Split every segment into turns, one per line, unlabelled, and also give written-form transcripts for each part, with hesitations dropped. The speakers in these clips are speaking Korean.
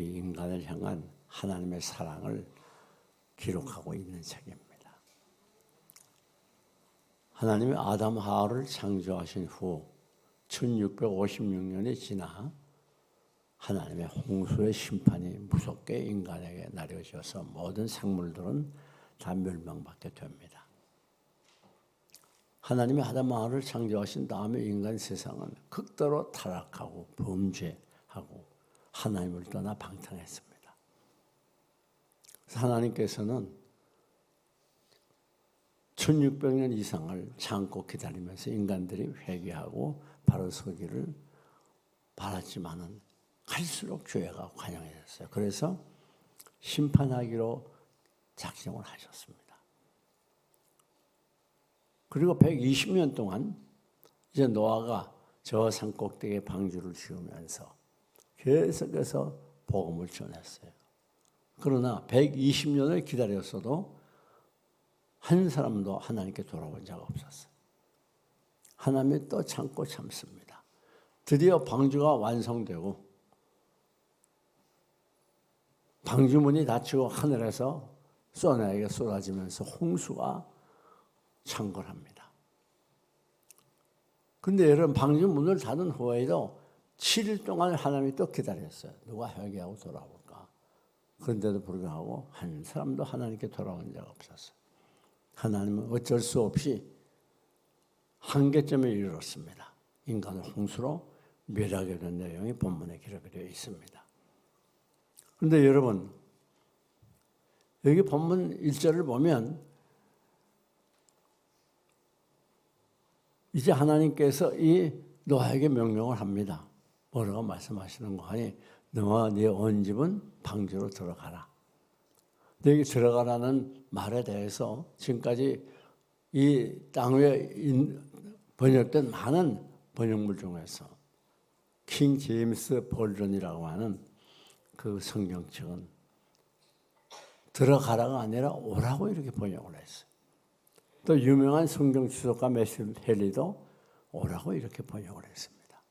우리 인간을 향한 하나님의 사랑을 기록하고 있는 책입니다. 하나님이 아담 하와를 창조하신 후 1656년이 지나 하나님의 홍수의 심판이 무섭게 인간에게 내려져서 모든 생물들은 다 멸망받게 됩니다. 하나님이 아담 하와를 창조하신 다음에 인간 세상은 극도로 타락하고 범죄하고 하나님을 떠나 방탕했습니다. 그래서 하나님께서는 1600년 이상을 참고 기다리면서 인간들이 회개하고 바로 서기를 바랐지만은 갈수록 죄가 관영해졌어요. 그래서 심판하기로 작정을 하셨습니다. 그리고 120년 동안 이제 노아가 저 산 꼭대기에 방주를 지으면서 계속해서 복음을 전했어요. 그러나 120년을 기다렸어도 한 사람도 하나님께 돌아온 자가 없었어요. 하나님이 또 참고 참습니다. 드디어 방주가 완성되고 방주문이 닫히고 하늘에서 소나기가 쏟아지면서 홍수가 창궐합니다. 그런데 여러분 방주문을 닫은 후에도 7일 동안 하나님이 또 기다렸어요. 누가 회개하고 돌아올까? 그런데도 불구하고 한 사람도 하나님께 돌아온 자가 없었어요. 하나님은 어쩔 수 없이 한계점에 이르렀습니다. 인간을 홍수로 멸하게 된 내용이 본문에 기록이 되어 있습니다. 그런데 여러분, 여기 본문 1절을 보면 이제 하나님께서 이 노아에게 명령을 합니다. 뭐라고 말씀하시는 거 아니? 너와 네 온 집은 방주로 들어가라. 근데 여기 들어가라는 말에 대해서 지금까지 이 땅 위에 번역된 많은 번역물 중에서 킹 제임스 버전이라고 하는 그 성경책은 들어가라가 아니라 오라고 이렇게 번역을 했어요. 또 유명한 성경 주석가 매실 헨리도 오라고 이렇게 번역을 했습니다.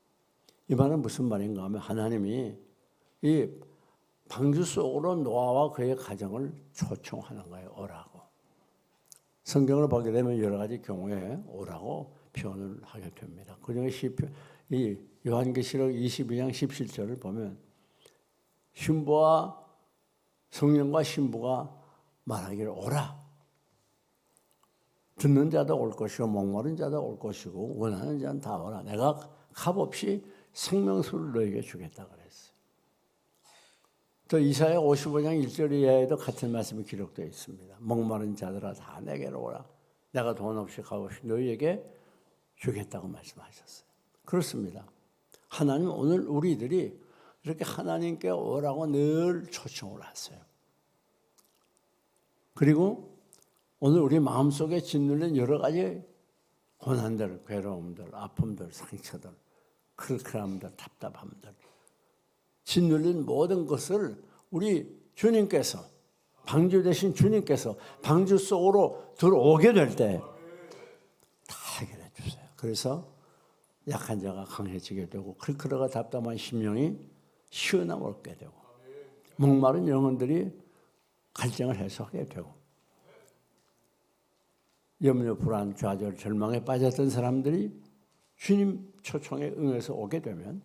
이 말은 무슨 말인가 하면 하나님이 이 방주 속으로 노아와 그의 가정을 초청하는 거예요. 오라고. 성경을 보게 되면 여러 가지 경우에 오라고 표현을 하게 됩니다. 그중에 이 요한계시록 22장 17절을 보면 신부와 성령과 신부가 말하기를 오라. 듣는 자도 올 것이고 목마른 자도 올 것이고 원하는 자는 다 오라. 내가 값없이 생명수를 너에게 주겠다 그랬어요. 또 이사야 55장 1절 이하에도 같은 말씀이 기록되어 있습니다. 목마른 자들아 다 내게로 오라. 내가 돈 없이 값없이 너희에게 주겠다고 말씀하셨어요. 그렇습니다. 하나님은 오늘 우리들이 이렇게 하나님께 오라고 늘 초청을 하세요. 그리고 오늘 우리 마음속에 짓눌린 여러 가지 고난들, 괴로움들, 아픔들, 상처들, 클클함들, 답답함들 짓눌린 모든 것을 우리 주님께서 방주 대신 주님께서 방주 속으로 들어오게 될 때 다 해결해 주세요. 그래서 약한 자가 강해지게 되고 클클하고 답답한 심령이 시원함을 얻게 되고 목마른 영혼들이 갈증을 해소하게 되고 염려, 불안, 좌절, 절망에 빠졌던 사람들이 주님 초청에 응해서 오게 되면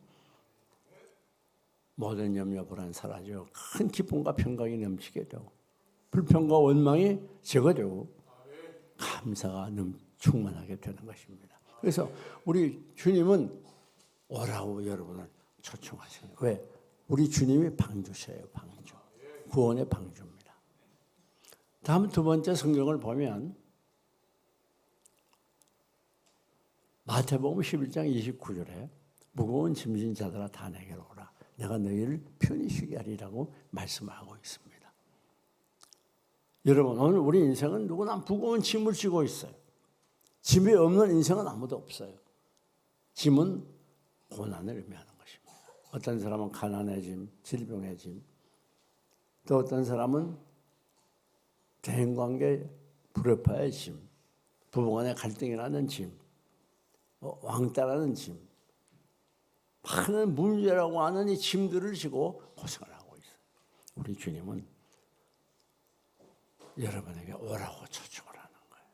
모든 염려, 불안 사라지고 큰 기쁨과 평강이 넘치게 되고 불평과 원망이 제거되고 감사가 충만하게 되는 것입니다. 그래서 우리 주님은 오라고 여러분을 초청하시는 거예요. 왜? 우리 주님이 방주셔요. 방주. 구원의 방주입니다. 다음 두 번째 성경을 보면 마태복음 11장 29절에 무거운 짐진 자들아 다 내게로 오라. 내가 너희를 편히 쉬게 하리라고 말씀하고 있습니다. 여러분 오늘 우리 인생은 누구나 무거운 짐을 지고 있어요. 짐이 없는 인생은 아무도 없어요. 짐은 고난을 의미하는 것입니다. 어떤 사람은 가난의 짐, 질병의 짐, 또 어떤 사람은 대인관계 불협화의 짐, 부부간의 갈등이 나는 짐, 왕따라는 짐, 많은 문제라고 하는 이 짐들을 지고 고생을 하고 있어요. 우리 주님은 여러분에게 오라고 초청을 하는 거예요.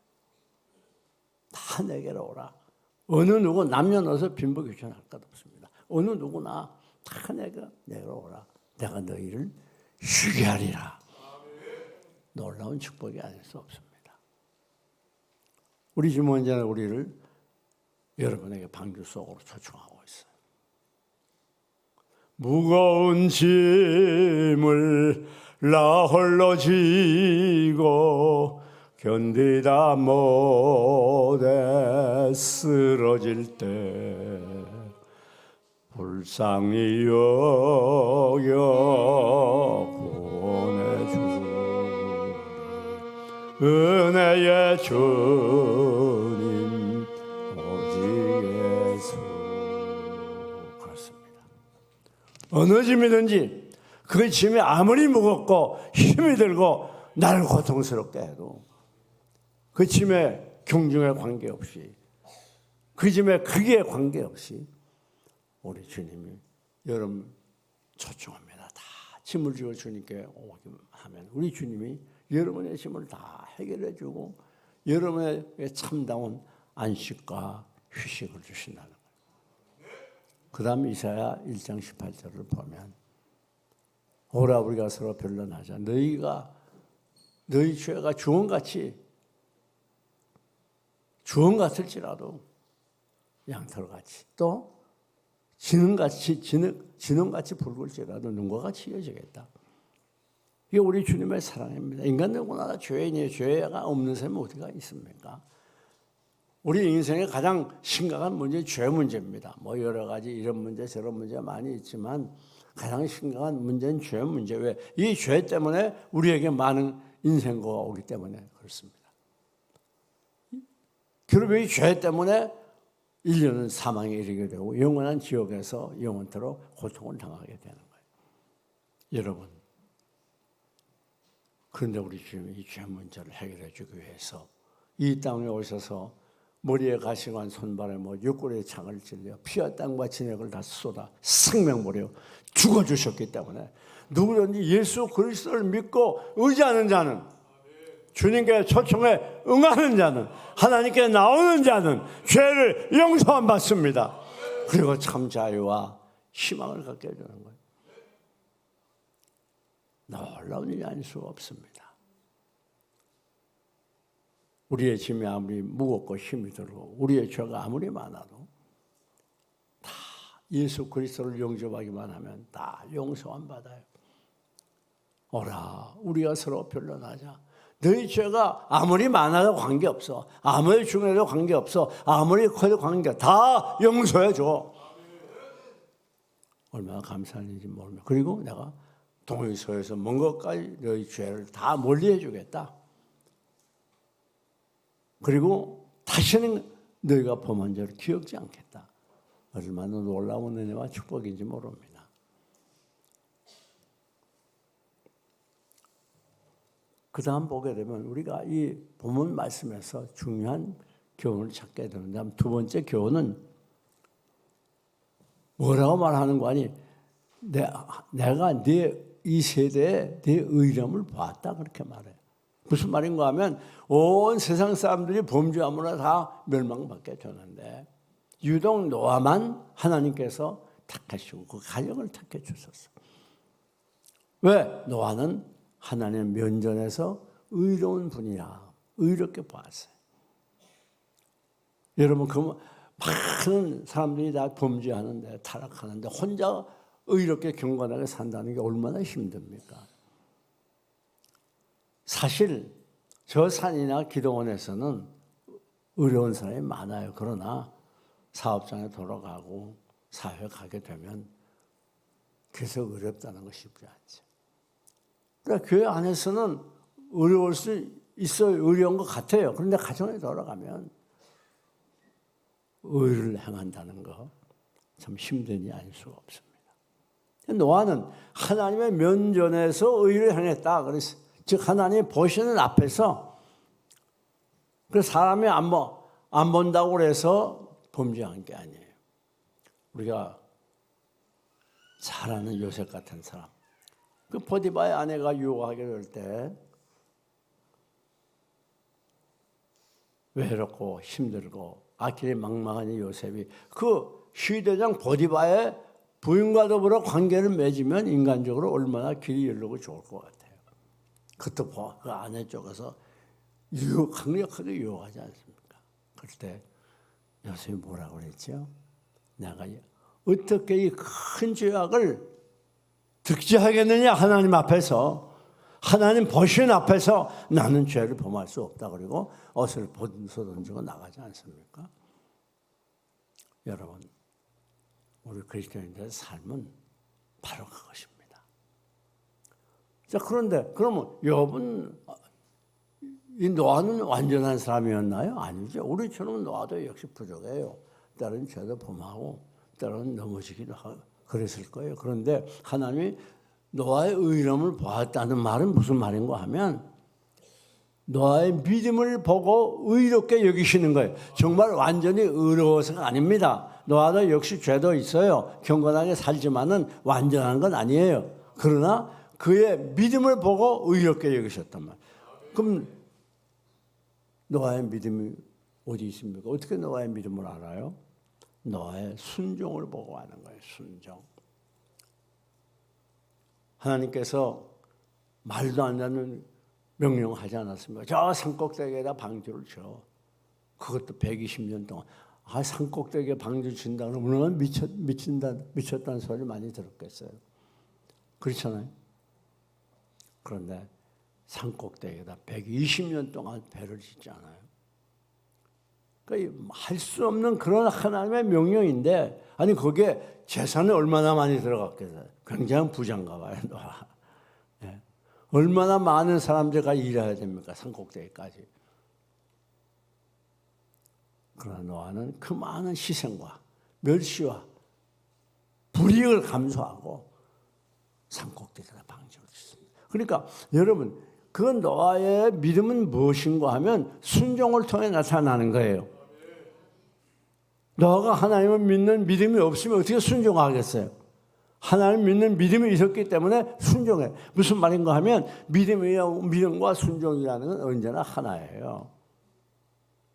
다 내게로 오라. 어느 누구 남녀노소 빈부귀천할 것 없습니다. 어느 누구나 다 내게로 오라. 내가 너희를 쉬게 하리라. 놀라운 축복이 아닐 수 없습니다. 우리 주님 언제나 우리를 여러분에게 방주 속으로 초청하고 있어요. 무거운 짐을 나 홀로 지고 견디다 못해 쓰러질 때 불쌍히 여겨 구원해 주리 은혜의 주님 오직 예수. 그렇습니다. 어느 짐이든지 그 짐이 아무리 무겁고 힘이 들고 나를 고통스럽게 해도 그 짐의 경중에 관계없이 그 짐의 크기에 관계없이 우리 주님이 여러분 초청합니다. 다 짐을 지어 주님께 오기만 하면 우리 주님이 여러분의 짐을 다 해결해 주고 여러분에게 참다운 안식과 휴식을 주신다는 거예요. 그 다음 이사야 1장 18절을 보면 오라 우리가 서로 변론하자. 너희 죄가 주원 같을지라도 양털같이 또 진흥같이 붉을지라도 눈과 같이 이어지겠다. 이게 우리 주님의 사랑입니다. 인간 누구나 죄인이에요. 죄가 없는 사람이 어디가 있습니까? 우리 인생의 가장 심각한 문제는 죄 문제입니다. 뭐 여러 가지 이런 문제 저런 문제 많이 있지만 가장 심각한 문제는 죄 문제. 왜? 이 죄 때문에 우리에게 많은 인생고가 오기 때문에 그렇습니다. 그리고 이 죄 때문에 인류는 사망에 이르게 되고 영원한 지옥에서 영원토록 고통을 당하게 되는 거예요. 여러분, 그런데 우리 주님이 이 죄 문제를 해결해 주기 위해서 이 땅에 오셔서 머리에 가시관 손발에 옆구리에 창을 찔려 피와 땀과 진액을 다 쏟아 생명버려 죽어주셨기 때문에 누구든지 예수 그리스도를 믿고 의지하는 자는 주님께 초청에 응하는 자는 하나님께 나오는 자는 죄를 용서함 받습니다. 그리고 참 자유와 희망을 갖게 해주는 거예요. 놀라운 일이 아닐 수가 없습니다. 우리의 짐이 아무리 무겁고 힘이 들고 우리의 죄가 아무리 많아도 다 예수 그리스도를 영접하기만 하면 다 용서함 받아요. 오라 우리가 서로 변론하자. 너희 죄가 아무리 많아도 관계없어. 아무리 중요해도 관계없어. 아무리 커도 관계없어. 다 용서해 줘. 얼마나 감사한 일인지 모릅니다. 그리고 내가 동의서에서 먼 것까지 너희 죄를 다 멀리 해주겠다. 그리고 다시는 너희가 범한 죄를 기억지 않겠다. 얼마나 놀라운 은혜와 축복인지 모릅니다. 그 다음 보게 되면 우리가 이 본문 말씀에서 중요한 교훈을 찾게 되는데 두 번째 교훈은 뭐라고 말하는 거 아니? 내가 이 세대에 네 의로움을 보았다 그렇게 말해요. 무슨 말인가 하면 온 세상 사람들이 범죄하므로 다 멸망받게 되는데 유독 노아만 하나님께서 택하시고 그 가정을 택해 주셨어. 왜? 노아는 하나님의 면전에서 의로운 분이라 의롭게 보았어요. 여러분 그 많은 사람들이 다 범죄하는데 타락하는데 혼자 의롭게 경건하게 산다는 게 얼마나 힘듭니까? 사실 저 산이나 기도원에서는 의로운 사람이 많아요. 그러나 사업장에 돌아가고 사회에 가게 되면 계속 어렵다는 것이 쉽지 않죠. 그러니까 교회 안에서는 어려울 수 있어요. 어려운 것 같아요. 그런데 가정에 돌아가면 의를 행한다는 거 참 힘든 일이 아닐 수가 없습니다. 노아는 하나님의 면전에서 의를 행했다. 그래서 즉 하나님 보시는 앞에서 그 사람이 안 본다고 그래서 범죄한 게 아니에요. 우리가 잘 아는 요셉 같은 사람 그 보디바의 아내가 유혹하게 될 때 외롭고 힘들고 앞길이 막막한 이 요셉이 그 시대장 보디바의 부인과 더불어 관계를 맺으면 인간적으로 얼마나 길이 열리고 좋을 것 같아요. 그것도 그 아내 쪽에서 강력하게 유혹하지 않습니까? 그럴 때 요셉이 뭐라고 그랬죠? 내가 어떻게 이 큰 죄악을 득지하겠느냐, 하나님 앞에서. 하나님 보신 앞에서 나는 죄를 범할 수 없다. 그리고 옷을 벗어던지고 나가지 않습니까? 여러분, 우리 그리스도인들의 삶은 바로 그것입니다. 자, 그런데 그러면 욥은 이 노아는 완전한 사람이었나요? 아니죠. 우리처럼 노아도 역시 부족해요. 때로는 죄도 범하고 때로는 넘어지기도 하고 그랬을 거예요. 그런데 하나님이 노아의 의로움을 보았다는 말은 무슨 말인가 하면 노아의 믿음을 보고 의롭게 여기시는 거예요. 정말 완전히 의로워서가 아닙니다. 노아도 역시 죄도 있어요. 경건하게 살지만은 완전한 건 아니에요. 그러나 그의 믿음을 보고 의롭게 여기셨단 말이에요. 그럼 노아의 믿음이 어디 있습니까? 어떻게 노아의 믿음을 알아요? 노아의 순종을 보고 아는 거예요. 순종. 하나님께서 말도 안 되는 명령하지 않았습니까? 저 산꼭대기에다 방주를 쳐. 그것도 120년 동안. 아, 산꼭대기에 방주 친다 그러면 얼마나 미쳤다는 소리 많이 들었겠어요. 그렇잖아요. 그런데 산꼭대기에다 120년 동안 배를 짓잖아요. 그러니까 할 수 없는 그런 하나님의 명령인데, 아니 거기에 재산이 얼마나 많이 들어갔겠어요. 굉장히 부자인가 봐요. 노아. 네. 얼마나 많은 사람들과 일해야 됩니까? 산꼭대기까지. 그러나 노아는 그 많은 희생과 멸시와 불이익을 감수하고 산꼭대기에다 방주를 짓습니다. 그러니까 여러분, 그 노아의 믿음은 무엇인가 하면 순종을 통해 나타나는 거예요. 노아가 하나님을 믿는 믿음이 없으면 어떻게 순종하겠어요? 하나님 믿는 믿음이 있었기 때문에 순종해. 무슨 말인가 하면 믿음과 순종이라는 건 언제나 하나예요.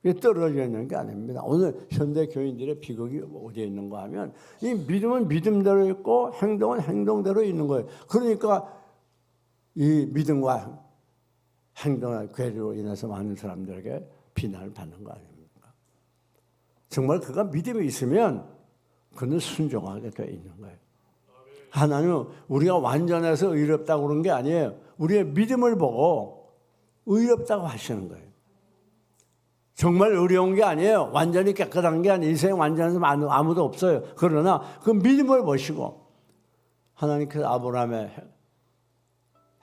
이게 떨어져 있는 게 아닙니다. 오늘 현대 교인들의 비극이 어디에 있는가 하면 이 믿음은 믿음대로 있고 행동은 행동대로 있는 거예요. 그러니까 이 믿음과 행동의 괴리로 인해서 많은 사람들에게 비난을 받는 거 아닙니까? 정말 그가 믿음이 있으면 그는 순종하게 되어 있는 거예요. 하나님은 우리가 완전해서 의롭다고 그런 게 아니에요. 우리의 믿음을 보고 의롭다고 하시는 거예요. 정말 어려운 게 아니에요. 완전히 깨끗한 게 아니에요. 인생 완전해서 아무도 없어요. 그러나 그 믿음을 보시고 하나님께서 아브라함의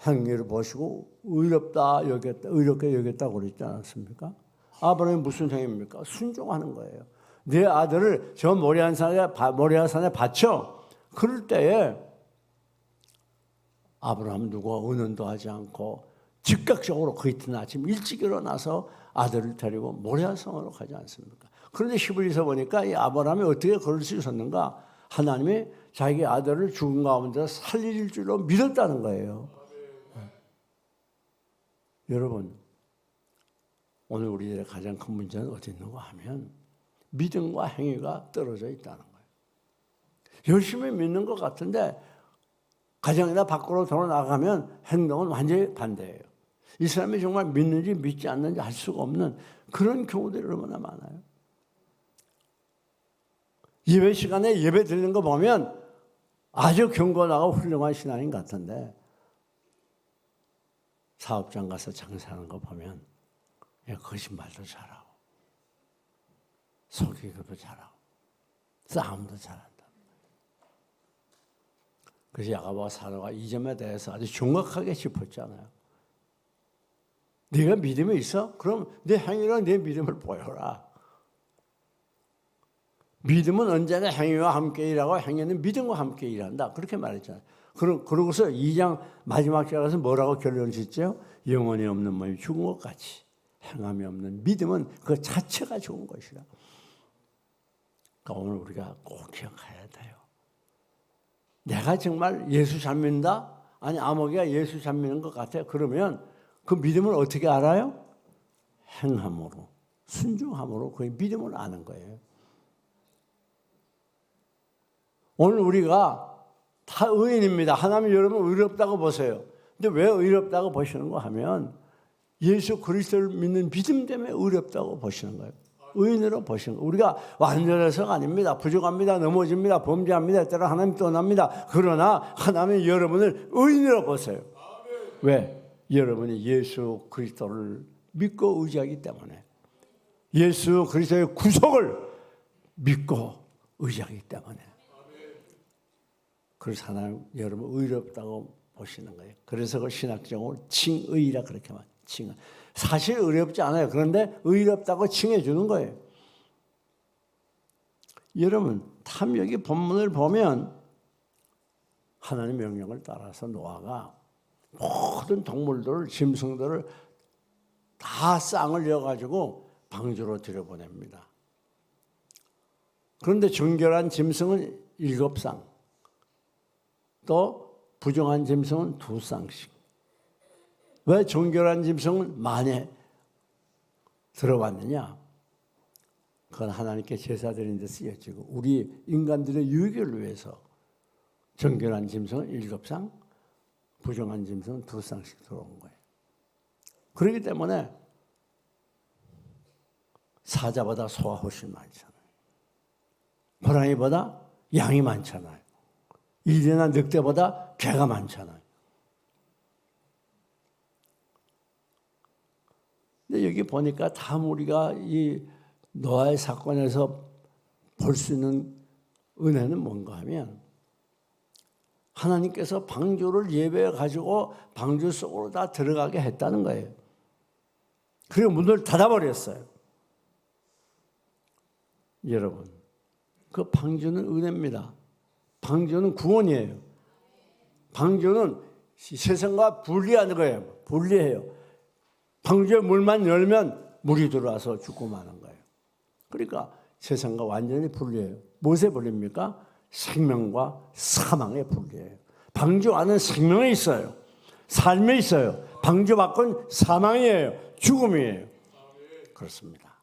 행위를 보시고 의롭다 여겼다, 의롭게 여겼다고 그랬지 않았습니까? 아브라함이 무슨 행위입니까? 순종하는 거예요. 내 아들을 저 모리아산에 바쳐. 그럴 때에 아브라함 누구와 의논도 하지 않고 즉각적으로 그 이튿날 아침 일찍 일어나서 아들을 데리고 모리아산으로 가지 않습니까? 그런데 히브리서 보니까 이 아브라함이 어떻게 그럴 수 있었는가? 하나님이 자기 아들을 죽은 가운데 살릴 줄로 믿었다는 거예요. 여러분, 오늘 우리들의 가장 큰 문제는 어디 있는가 하면 믿음과 행위가 떨어져 있다는 거예요. 열심히 믿는 것 같은데 가정이나 밖으로 돌아나가면 행동은 완전히 반대예요. 이 사람이 정말 믿는지 믿지 않는지 알 수가 없는 그런 경우들이 얼마나 많아요. 예배 시간에 예배 드리는 거 보면 아주 경건하고 훌륭한 신앙인 같은데 사업장 가서 장사하는 거 보면 거짓말도 잘하고 속이기도 잘하고 싸움도 잘한다. 그래서 야고보와 사도가 이 점에 대해서 아주 정확하게 짚었잖아요. 네가 믿음이 있어? 그럼 내 행위로 내 믿음을 보여라. 믿음은 언제나 행위와 함께 일하고 행위는 믿음과 함께 일한다. 그렇게 말했잖아요. 그러고서 2장 마지막 절에서 뭐라고 결론을 짓죠? 영혼이 없는 몸이 죽은 것 같이 행함이 없는 믿음은 그 자체가 죽은 것이라. 그러니까 오늘 우리가 꼭 기억해야 돼요. 내가 정말 예수 잘 믿는다? 아니 아모개가 예수 잘 믿는 것 같아요. 그러면 그 믿음을 어떻게 알아요? 행함으로, 순종함으로 그 믿음을 아는 거예요. 오늘 우리가 다 의인입니다. 하나님 여러분 의롭다고 보세요. 근데 왜 의롭다고 보시는가 하면 예수 그리스도를 믿는 믿음 때문에 의롭다고 보시는 거예요. 의인으로 보시는 거예요. 우리가 완전해서가 아닙니다. 부족합니다. 넘어집니다. 범죄합니다. 때로 하나님 떠납니다. 그러나 하나님은 여러분을 의인으로 보세요. 왜? 여러분이 예수 그리스도를 믿고 의지하기 때문에, 예수 그리스도의 구속을 믿고 의지하기 때문에, 그래서 하나님 여러분 의롭다고 보시는 거예요. 그래서 그 신학적으로 칭의라 그렇게 말해요. 칭의. 사실 의롭지 않아요. 그런데 의롭다고 칭해 주는 거예요. 여러분 탐욕의 본문을 보면 하나님의 명령을 따라서 노아가 모든 동물들을, 짐승들을 다 쌍을 이어가지고 방주로 들여보냅니다. 그런데 정결한 짐승은 7쌍, 또 부정한 짐승은 2쌍씩. 왜 정결한 짐승은 만에 들어왔느냐? 그건 하나님께 제사 드리는 데 쓰여지고 우리 인간들의 유익을 위해서 정결한 짐승은 7쌍, 부정한 짐승은 2쌍씩 들어온 거예요. 그렇기 때문에 사자보다 소가 훨씬 많잖아요. 호랑이보다 양이 많잖아요. 이리나 늑대보다 개가 많잖아요. 근데 여기 보니까 다 우리가 이 노아의 사건에서 볼 수 있는 은혜는 뭔가 하면 하나님께서 방주를 예배해 가지고 방주 속으로 다 들어가게 했다는 거예요. 그리고 문을 닫아버렸어요. 여러분, 그 방주는 은혜입니다. 방주는 구원이에요. 방주는 세상과 분리하는 거예요. 분리해요. 방주에 물만 열면 물이 들어와서 죽고 마는 거예요. 그러니까 세상과 완전히 분리해요. 무엇에 분리입니까? 생명과 사망의 분리예요. 방주 안은 생명이 있어요. 삶이 있어요. 방주 밖은 사망이에요. 죽음이에요. 그렇습니다.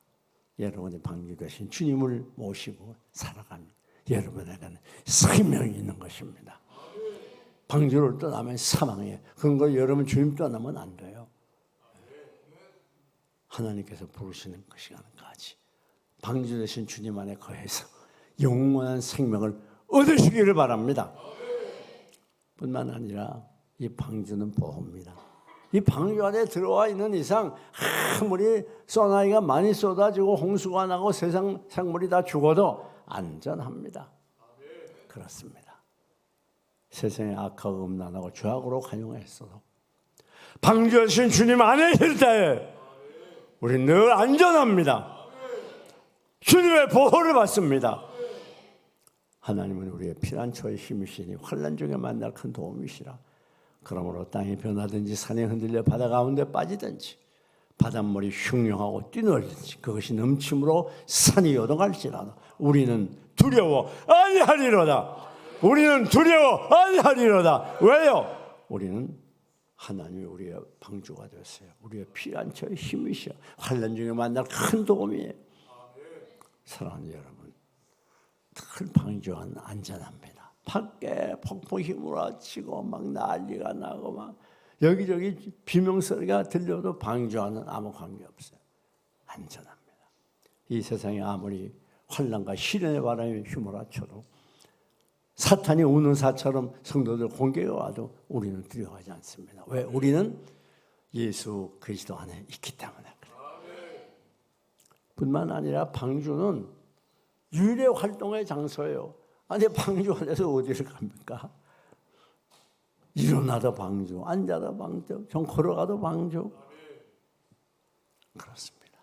여러분이 방주 되신 주님을 모시고 살아가는 여러분에게는 생명이 있는 것입니다. 방주를 떠나면 사망이에요. 그런 걸 여러분 주님 떠나면 안 돼요. 하나님께서 부르시는 그 시간까지 방주 되신 주님 안에 거해서 영원한 생명을 얻으시기를 바랍니다. 뿐만 아니라 이 방주는 보호입니다. 이 방주 안에 들어와 있는 이상 아무리 소나기가 많이 쏟아지고 홍수가 나고 세상 생물이 다 죽어도 안전합니다. 그렇습니다. 세상에 악하고 음란하고 죄악으로 관용했어도 방주 되신 주님 안에 있을 때 우리는 늘 안전합니다. 주님의 보호를 받습니다. 하나님은 우리의 피난처의 힘이시니 환난 중에 만날 큰 도움이시라. 그러므로 땅이 변하든지 산이 흔들려 바다 가운데 빠지든지 바닷물이 흉흉하고 뛰놀든지 그것이 넘침으로 산이 요동할지라도 우리는 두려워 아니하리로다. 우리는 두려워 아니하리로다. 왜요? 우리는 하나님이 우리의 방주가 되었어요. 우리의 피난처의 힘이시여. 환난 중에 만날 큰 도움이에요. 사랑하는 여러분, 큰 방주는 안전합니다. 밖에 폭풍이 몰아치고 막 난리가 나고 막 여기저기 비명소리가 들려도 방주 안은 아무 관계없어요. 안전합니다. 이 세상에 아무리 환난과 시련의 바람이 휘몰아쳐도 사탄이 우는 사처럼 성도들 공격해 와도 우리는 두려워하지 않습니다. 왜? 우리는 예수 그리스도 안에 있기 때문에 그래요. 뿐만 아니라 방주는 유일의 활동의 장소예요. 아니 방주 안에서 어디를 갑니까? 일어나도 방주, 앉아도 방주, 좀 걸어가도 방주. 그렇습니다.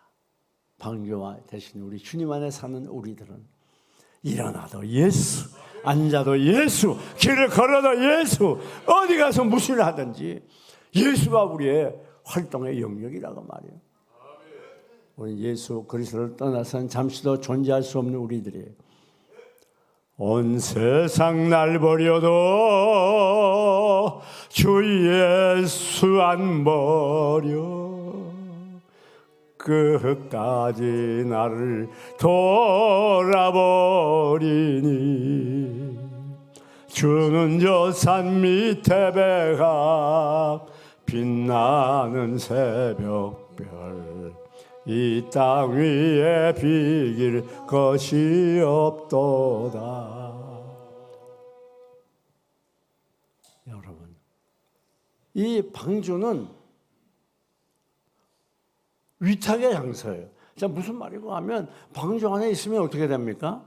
방주와 대신 우리 주님 안에 사는 우리들은 일어나도 예수, 앉아도 예수, 길을 걸어도 예수, 어디 가서 무슨 일 하든지 예수가 우리의 활동의 영역이라고 말이에요. 우리 예수 그리스도를 떠나서는 잠시도 존재할 수 없는 우리들이에요. 온 세상 날 버려도 주 예수 안 버려 끝까지 나를 돌아버리니 주는 저 산 밑에 배가 빛나는 새벽별 이 땅 위에 비길 것이 없도다. 여러분, 이 방주는 위탁의 장소예요. 자, 무슨 말이고 하면 방주 안에 있으면 어떻게 됩니까?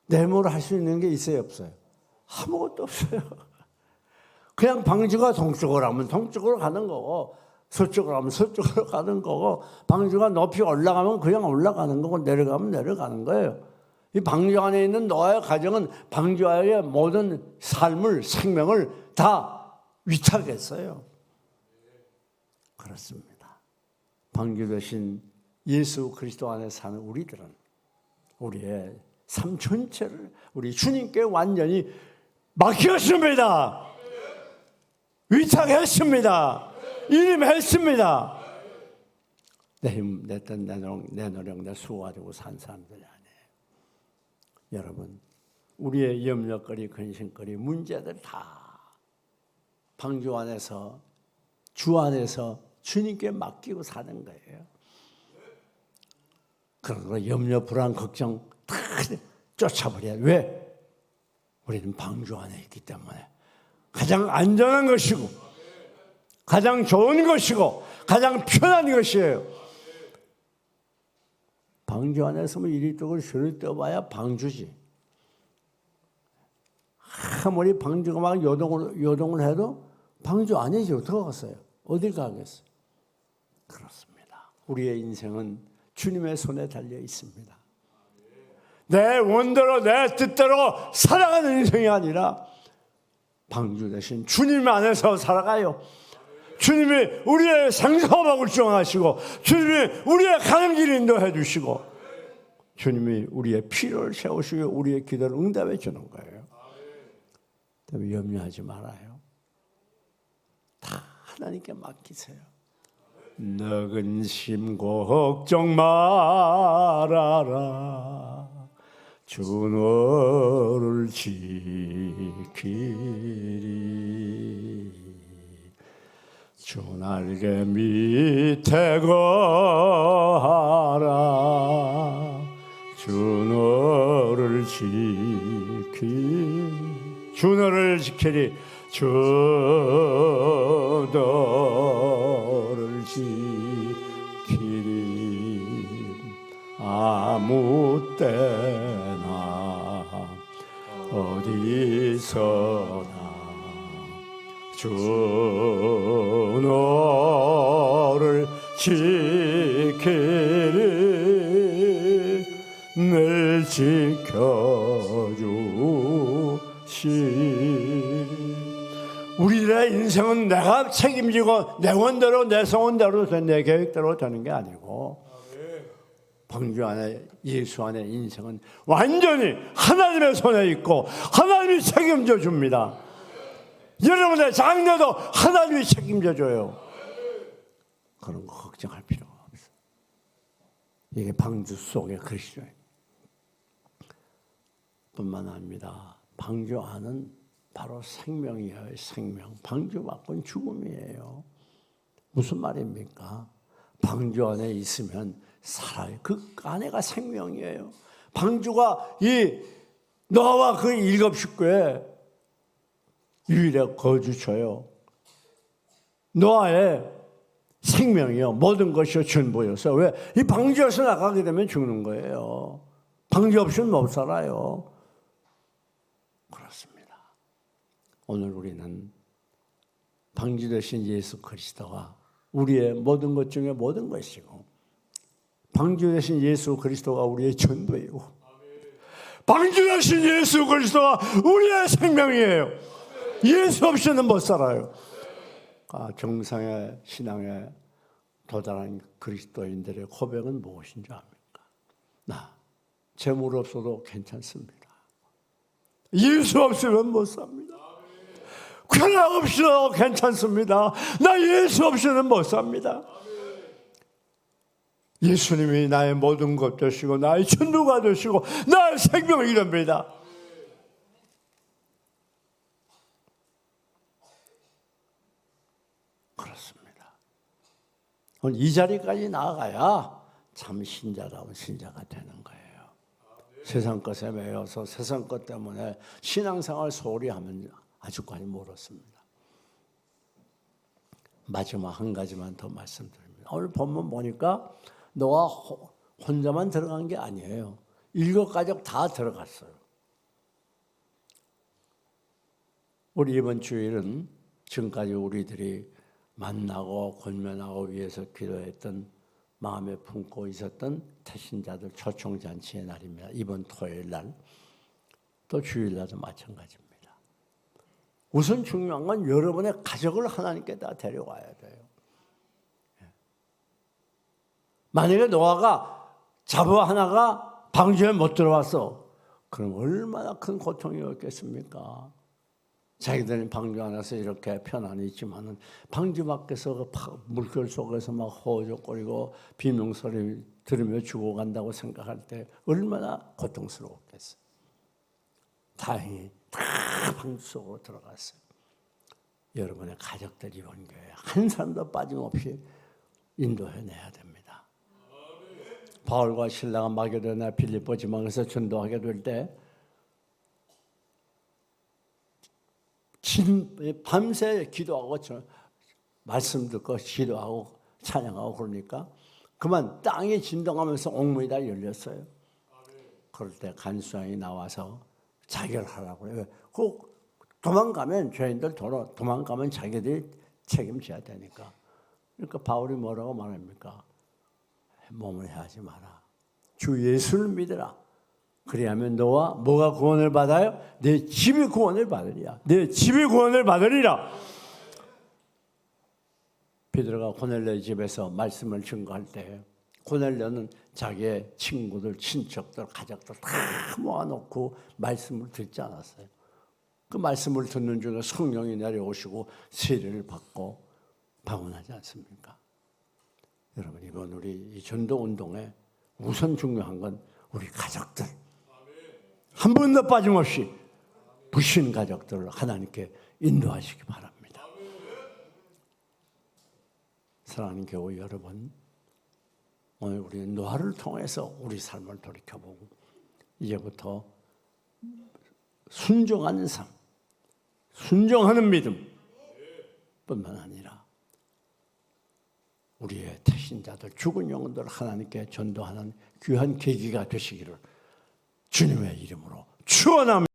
내모를 할 수 있는 게 있어요, 없어요? 아무것도 없어요. 그냥 방주가 동쪽으로 하면 동쪽으로 가는 거고, 서쪽으로 하면 서쪽으로 가는 거고, 방주가 높이 올라가면 그냥 올라가는 거고, 내려가면 내려가는 거예요. 이 방주 안에 있는 노아의 가정은 방주 안의 모든 삶을, 생명을 다 위탁했어요. 그렇습니다. 방주 대신 예수 그리스도 안에 사는 우리들은 우리의 삶 전체를 우리 주님께 완전히 맡겼습니다. 위탁했습니다. 임했습니다. 내 힘, 내 뜻, 내 노력, 내 수고 가지고 산 사람들이 아니에요. 여러분, 우리의 염려거리, 근심거리, 문제들 다 방주 안에서, 주 안에서 주님께 맡기고 사는 거예요. 그런 거 염려, 불안, 걱정 다 쫓아버려요. 왜? 우리는 방주 안에 있기 때문에 가장 안전한 것이고 가장 좋은 것이고 가장 편한 것이에요. 방주 안에서 뭐 이리 떠고 저리 떠봐야 방주지. 아무리 방주가 막 요동을 해도 방주 안이지 어떻게 가겠어요? 어딜 가겠어요? 그렇습니다. 우리의 인생은 주님의 손에 달려 있습니다. 내 원대로 내 뜻대로 살아가는 인생이 아니라 방주 대신 주님 안에서 살아가요. 주님이 우리의 생사호박을 정하시고 주님이 우리의 가는 길 인도해 주시고 주님이 우리의 필요를 채우시고 우리의 기도를 응답해 주는 거예요. 때문에 염려하지 말아요. 다 하나님께 맡기세요. 너근 심 걱정 말아라. 주 너를 지키리. 주 날개 밑에 거하라. 주 너를 지키리. 주 너를 지키리. 주 너를 지키리. 아무 때나 어디서나 주 너를 지키리. 늘 지켜주시리. 우리들의 인생은 내가 책임지고 내 원대로 내 성원대로 내 계획대로 되는 게 아니고 방주 안에 예수 안에 인생은 완전히 하나님의 손에 있고 하나님이 책임져 줍니다. 여러분의 장래도 하나님이 책임져 줘요. 그런 거 걱정할 필요가 없어요. 이게 방주 속의 그리스도예요. 뿐만 아니라 방주 안은 바로 생명이에요. 생명. 방주 밖은 죽음이에요. 무슨 말입니까? 방주 안에 있으면 살아요. 그 안에가 생명이에요. 방주가 이 노아와 그 7 식구의 유일의 거주처요. 노아의 생명이요. 모든 것이 전부여서 왜? 이 방주에서 나가게 되면 죽는 거예요. 방주 없이는 못 살아요. 그렇습니다. 오늘 우리는 방주 되신 예수 그리스도가 우리의 모든 것 중에 모든 것이고 방주 되신 예수 그리스도가 우리의 전부이고 방주 되신 예수 그리스도가 우리의 생명이에요. 예수 없이는 못 살아요. 정상의 신앙에 도달한 그리스도인들의 고백은 무엇인 줄 압니까? 나 재물 없어도 괜찮습니다. 예수 없으면 못 삽니다. 쾌락 없이도 괜찮습니다. 나 예수 없이는 못 삽니다. 예수님이 나의 모든 것 되시고 나의 전부가 되시고 나의 생명이 됩니다. 그렇습니다. 이 자리까지 나아가야 참 신자다운 신자가 되는 거예요. 세상 것에 매여서 세상 것 때문에 신앙생활 소홀히 하면 아직까지 멀었습니다. 마지막 한 가지만 더 말씀드립니다. 오늘 본문 보니까 노아 혼자만 들어간 게 아니에요. 7가족 다 들어갔어요. 우리 이번 주일은 지금까지 우리들이 만나고 권면하고 위해서 기도했던 마음에 품고 있었던 태신자들 초청잔치의 날입니다. 이번 토요일 날, 또 주일날도 마찬가지입니다. 우선 중요한 건 여러분의 가족을 하나님께 다 데려와야 돼요. 만약에 노아가 자부 하나가 방주에 못 들어왔어, 그럼 얼마나 큰 고통이었겠습니까? 자기들은 방주 안에서 이렇게 편안히 있지만은 방주 밖에서 물결 속에서 막 호적거리고 비명소리 들으며 죽어간다고 생각할 때 얼마나 고통스러웠겠어요. 다행히 다 방주 속으로 들어갔어요. 여러분의 가족들 이번 교회에 한 사람도 빠짐없이 인도해내야 됩니다. 바울과 실라가 마게도냐 빌립보 지방에서 전도하게 될 때 밤새 기도하고 말씀 듣고 기도하고 찬양하고 그러니까 그만 땅이 진동하면서 옥문이 다 열렸어요. 그럴 때 간수장이 나와서 자결하라고 해요. 도망가면 죄인들 도망가면 자기들이 책임져야 되니까. 그러니까 바울이 뭐라고 말합니까? 몸을 해하지 마라. 주 예수를 믿으라. 그리하면 너와 뭐가 구원을 받아요? 내 집이 구원을 받으리라. 내 집이 구원을 받으리라. 베드로가 고넬료 집에서 말씀을 증거할 때 고넬료는 자기의 친구들, 친척들, 가족들 다 모아놓고 말씀을 듣지 않았어요. 그 말씀을 듣는 중에 성령이 내려오시고 세례를 받고 방언하지 않습니까? 여러분, 이번 우리 이 전도운동에 우선 중요한 건 우리 가족들. 한 번도 빠짐없이 부신 가족들을 하나님께 인도하시기 바랍니다. 사랑하는 교회 여러분, 오늘 우리 노아를 통해서 우리 삶을 돌이켜보고 이제부터 순종하는 삶, 순종하는 믿음 뿐만 아니라 우리의 태신자들, 죽은 영혼들을 하나님께 전도하는 귀한 계기가 되시기를 주님의 이름으로 축원합니다.